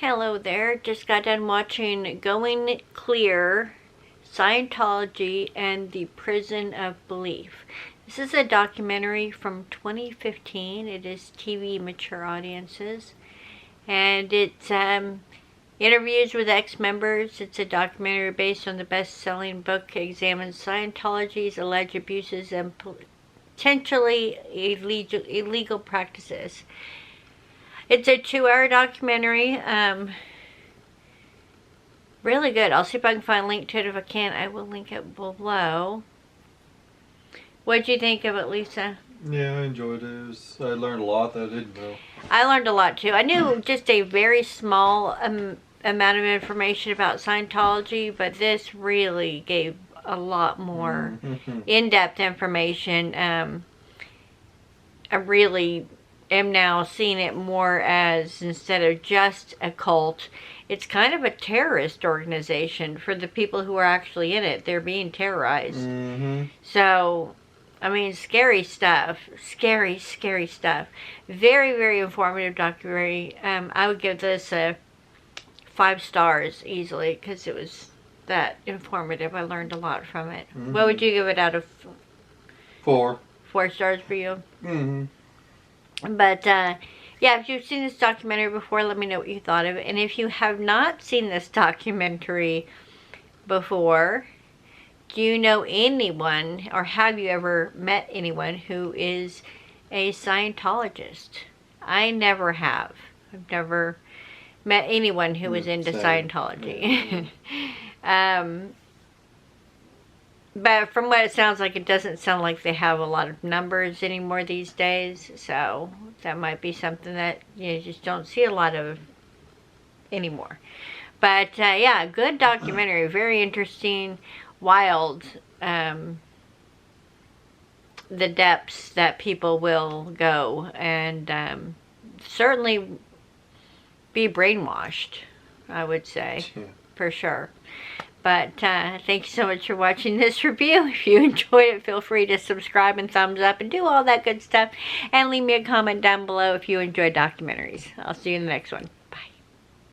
Hello there. Just got done watching Going Clear, Scientology and the Prison of Belief. This is a documentary from 2015. It is TV mature audiences. And it's interviews with ex-members. It's a documentary based on the best-selling book examines Scientology's alleged abuses and potentially illegal practices. It's a 2-hour documentary. Really good. I'll see if I can find a link to it. If I can't, I will link it below. What'd you think of it, Lisa? Yeah, I enjoyed it. I learned a lot that I didn't know. I learned a lot too. I knew just a very small amount of information about Scientology, but this really gave a lot more in-depth information. I really am now seeing it more as, instead of just a cult, it's kind of a terrorist organization for the people who are actually in it. They're being terrorized. So, I mean, scary stuff. Scary, scary stuff. Very, very informative documentary. I would give this a 5 stars easily because it was that informative. I learned a lot from it. What would you give it out of 4? 4 stars for you? But, yeah, if you've seen this documentary before, let me know what you thought of it. And if you have not seen this documentary before, do you know anyone, or have you ever met anyone who is a Scientologist? I never have. I've never met anyone who was into Scientology. But from what it sounds like, it doesn't sound like they have a lot of numbers anymore these days. So that might be something that you just don't see a lot of anymore. But yeah, good documentary. Very interesting, wild. The depths that people will go, and certainly be brainwashed, I would say, for sure. But thank you so much for watching this review. If you enjoyed it, feel free to subscribe and thumbs up and do all that good stuff. And leave me a comment down below if you enjoy documentaries. I'll see you in the next one.